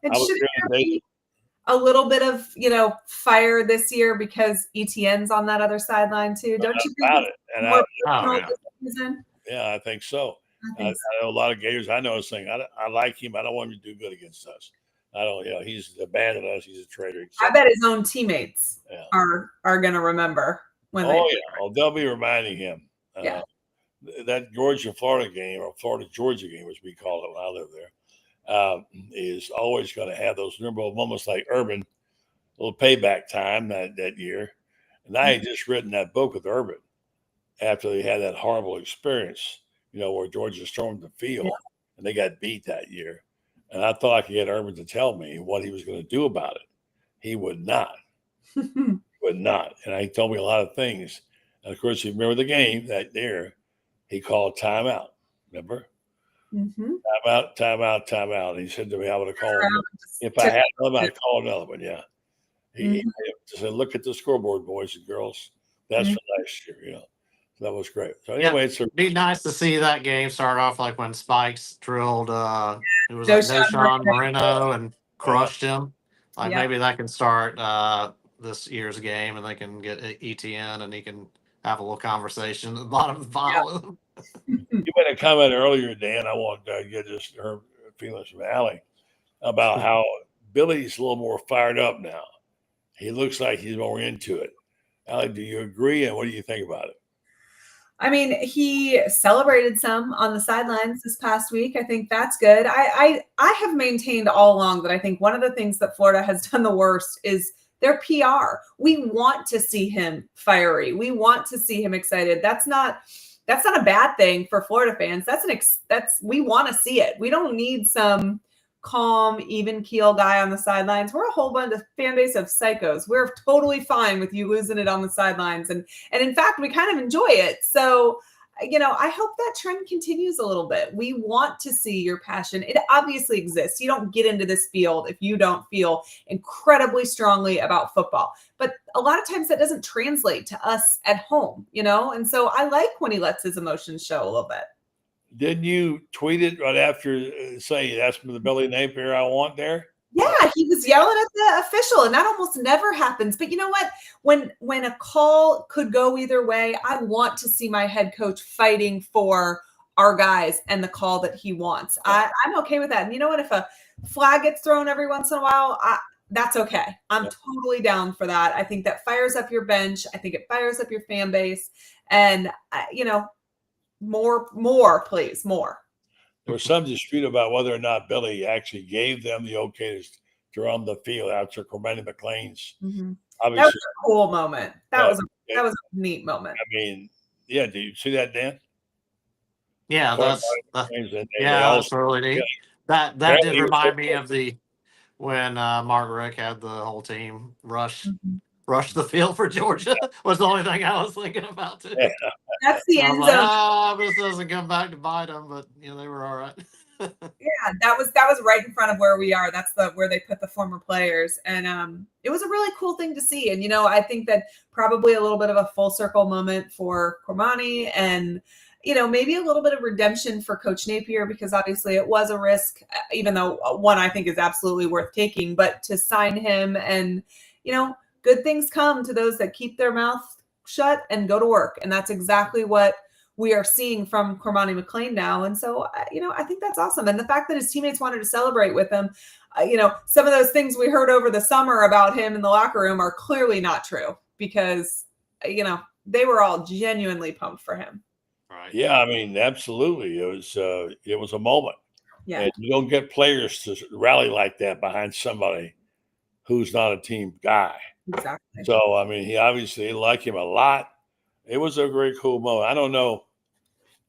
And should there be a little bit of, fire this year because ETN's on that other sideline too? Don't you think Yeah, I think so. I know a lot of Gators I know is saying, I like him. I don't want him to do good against us. I don't, he's abandoned us. He's a traitor. I bet his own teammates are going to remember when they'll be reminding him. That Georgia-Florida game, or Florida-Georgia game, as we call it when I live there, is always going to have those memorable moments like Urban, a little payback time that year. And I had just written that book with Urban after they had that horrible experience, where Georgia stormed the field and they got beat that year. And I thought I could get Urban to tell me what he was going to do about it. He would not. Would not. And he told me a lot of things. And of course, you remember the game that year, he called timeout. Remember? Mm-hmm. Timeout. He said to me, I would have called him. If I had another, I'd call another one. Yeah. He said, look at the scoreboard, boys and girls. That's for last year, So that was great. So anyway, it'd be nice to see that game start off like when Spikes drilled it was Deshaun Moreno and crushed him. Maybe that can start this year's game, and they can get ETN and he can have a little conversation at the bottom of the bottle. You made a comment earlier, Dan. I want to get just her feelings from Ali about how Billy's a little more fired up now. He looks like he's more into it. Ali, do you agree? And what do you think about it? I mean, he celebrated some on the sidelines this past week. I think that's good. I have maintained all along that I think one of the things that Florida has done the worst is their PR. We want to see him fiery. We want to see him excited. That's not a bad thing for Florida fans. We want to see it. We don't need some calm, even keel guy on the sidelines. We're a whole bunch of fan base of psychos. We're totally fine with you losing it on the sidelines. And in fact, we kind of enjoy it. So, I hope that trend continues a little bit. We want to see your passion. It obviously exists. You don't get into this field if you don't feel incredibly strongly about football. But a lot of times that doesn't translate to us at home, And so I like when he lets his emotions show a little bit. Didn't you tweet it right after saying that's the Billy Napier I want there? Yeah, he was yelling at the official, and that almost never happens. But you know what? When a call could go either way, I want to see my head coach fighting for our guys and the call that he wants. I'm okay with that. And you know what? If a flag gets thrown every once in a while, that's okay. I'm totally down for that. I think that fires up your bench. I think it fires up your fan base. And, more, please, more. There was some dispute about whether or not Billy actually gave them the okay to run the field after Cormani McLean's. Mm-hmm. That was a cool moment. That was a neat moment. I mean, yeah. Do you see that, Dan? Yeah, that's really neat. That did remind me of when Mark Rick had the whole team rush the field for Georgia. Was the only thing I was thinking about too. Yeah. That's the end zone. This doesn't come back to bite them, but they were all right. Yeah, that was right in front of where we are. That's where they put the former players, and it was a really cool thing to see. And I think that probably a little bit of a full circle moment for Cormani, and maybe a little bit of redemption for Coach Napier, because obviously it was a risk, even though one I think is absolutely worth taking. But to sign him, and good things come to those that keep their mouth shut and go to work. And that's exactly what we are seeing from Cormani McLean now. And so, I think that's awesome. And the fact that his teammates wanted to celebrate with him, some of those things we heard over the summer about him in the locker room are clearly not true, because, they were all genuinely pumped for him. Right. Yeah. I mean, absolutely. It was a moment. Yeah. And you don't get players to rally like that behind somebody who's not a team guy. Exactly. So, I mean, he obviously liked him a lot. It was a very cool moment. I don't know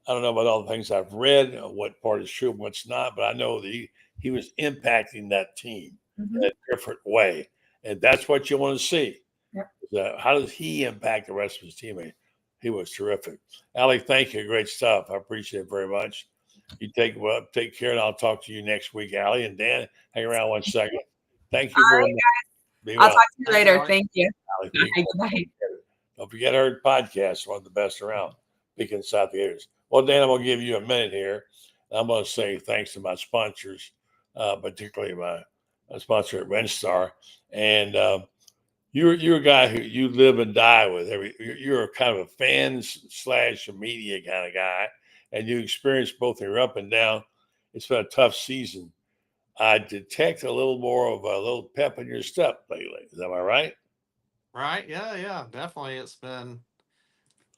about all the things I've read, what part is true and what's not, but I know that he was impacting that team in a different way. And that's what you want to see. Yep. How does he impact the rest of his teammates? He was terrific. Ali, thank you. Great stuff. I appreciate it very much. You take care, and I'll talk to you next week, Ali. And Dan, hang around 1 second. Thank you very much. Be I'll well. talk to you later. Thank you. Ali, Bye. don't forget our podcast, one of the best around, Beacon South Gators. Well, Dan, I'm going to give you a minute here. I'm going to say thanks to my sponsors, particularly my sponsor at Renstar. And you're a guy who you live and die with. You're kind of a fan/media kind of guy, and you experience both your up and down. It's been a tough season. I detect a little more of a little pep in your step lately. Is that right? Right? Yeah, definitely. It's been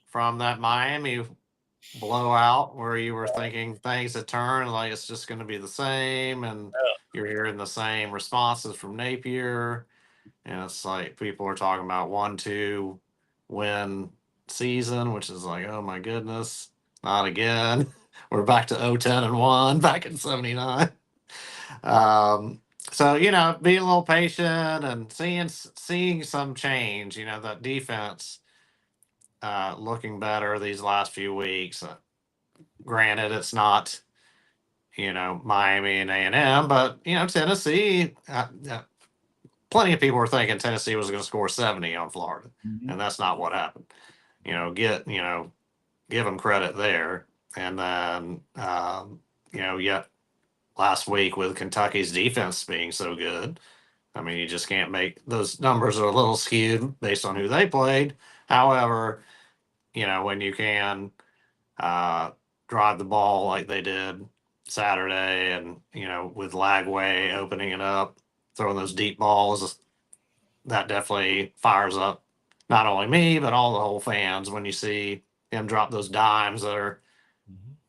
from that Miami blowout where you were thinking things had turned, like it's just going to be the same, and you're hearing the same responses from Napier, and it's like people are talking about 1-2 win season, which is like, oh my goodness, not again. We're back to 0-10-1 back in 79. So being a little patient and seeing some change. That defense looking better these last few weeks. Granted, it's not Miami and A&M, but Tennessee. Plenty of people were thinking Tennessee was going to score 70 on Florida, and that's not what happened. Give them credit there, and then yet last week with Kentucky's defense being so good. I mean, you just can't make those numbers are a little skewed based on who they played. However, when you can drive the ball like they did Saturday, and with Lagway opening it up, throwing those deep balls, that definitely fires up not only me but all the whole fans when you see him drop those dimes that are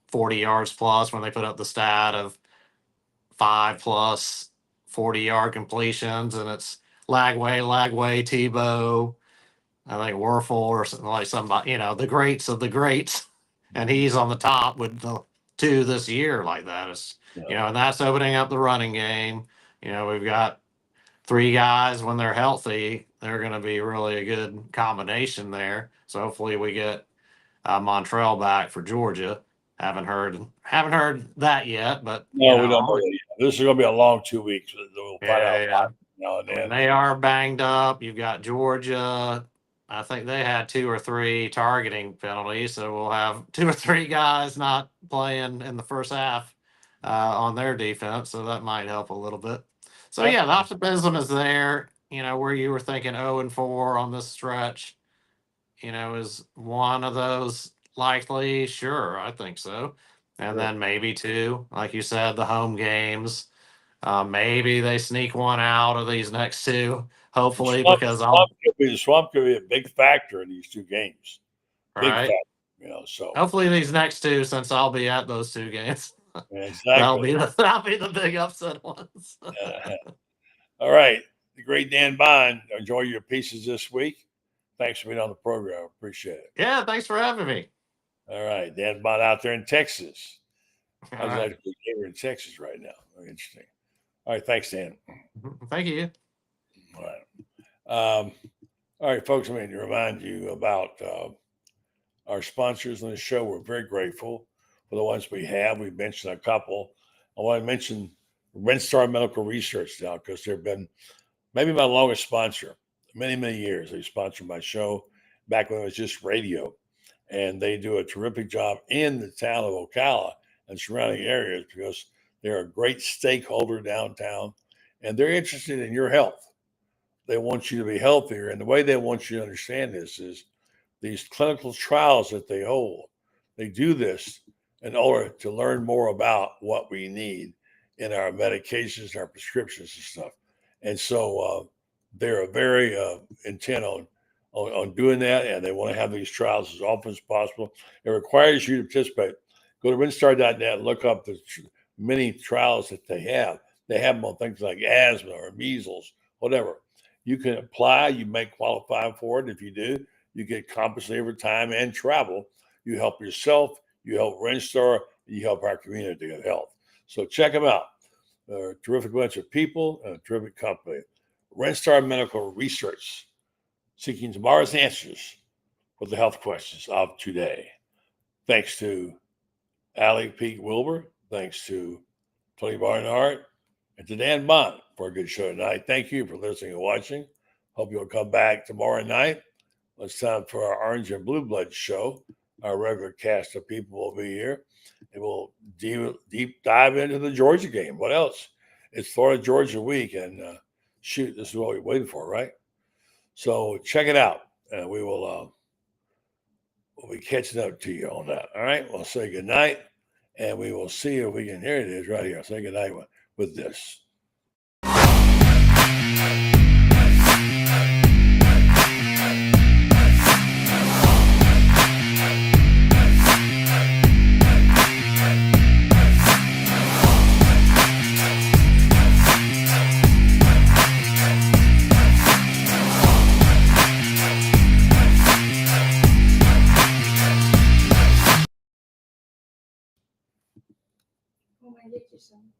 40 yards plus, when they put up the stat of 5+ 40-yard completions, and it's Lagway, Tebow, I think Werfel or something, like somebody, the greats of the greats, and he's on the top with the 2 this year like that. It's and that's opening up the running game. We've got 3 guys when they're healthy. They're going to be really a good combination there. So hopefully we get Montrell back for Georgia. Haven't heard that yet, but no, we don't know that yet. This is going to be a long 2 weeks. We'll find out. And they are banged up. You've got Georgia. I think they had 2 or 3 targeting penalties, so we'll have 2 or 3 guys not playing in the first half on their defense, so that might help a little bit. So the optimism is there. Where you were thinking 0-4 on this stretch, is one of those likely? Sure, I think so. And then maybe 2, like you said, the home games. Maybe they sneak one out of these next 2. Hopefully, because the swamp could be a big factor in these 2 games. Big factor, So hopefully these next 2, since I'll be at those 2 games, exactly. that'll be the big upset ones. All right, the great Dan Bond. Enjoy your pieces this week. Thanks for being on the program. Appreciate it. Yeah, thanks for having me. All right, Dan Bond out there in Texas. I was right. actually here in Texas right now. Very interesting. All right, thanks, Dan. Thank you. All right. All right, folks, I mean to remind you about our sponsors on the show. We're very grateful for the ones we have. We've mentioned a couple. I want to mention Renstar Medical Research now, because they've been maybe my longest sponsor. Many, many years. They sponsored my show back when it was just radio. And they do a terrific job in the town of Ocala and surrounding areas, because they're a great stakeholder downtown, and they're interested in your health. They want you to be healthier. And the way they want you to understand this is these clinical trials that they hold. They do this in order to learn more about what we need in our medications, our prescriptions and stuff. And so they're very intent on doing that, and they want to have these trials as often as possible. It requires you to participate. Go to Renstar.net and look up the many trials that they have. They have them on things like asthma or measles whatever. You can apply, you may qualify for it. If you do, you get compensated for time and travel. You help yourself, you help Renstar, you help our community of health. So check them out. They're a terrific bunch of people and a terrific company. Renstar Medical Research, seeking tomorrow's answers for the health questions of today. Thanks to Ali Peek Wilbur. Thanks to Tony Barnhart and to Dan Bond for a good show tonight. Thank you for listening and watching. Hope you'll come back tomorrow night. It's time for our Orange and Blue Blood show. Our regular cast of people will be here. And we'll deep dive into the Georgia game. What else? It's Florida Georgia week. And shoot, this is what we're waiting for, right? So check it out. And we will we'll be catching up to you on that. All right. We'll say good night. And we will see if we can. Here it is right here. Say good night with this. Oh, I get you some.